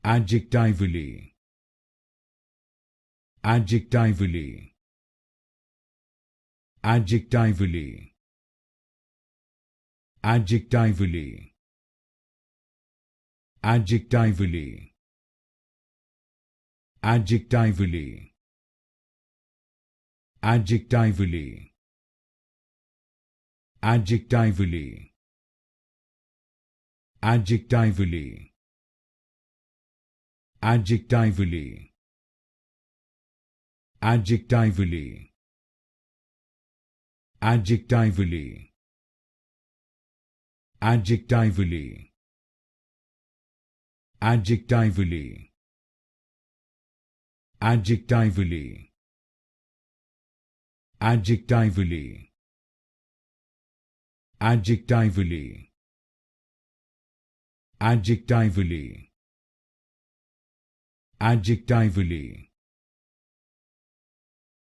Adjectively. Adjectively. Adjectively. Adjectively. Adjectively. Adjectively. Adjectively. Adjectively. Adjectively. Adjectively. Adjectively. Adjectively. Adjectively. Adjectively. Adjectively. Adjectively. Adjectively. Adjectively. Adjectively.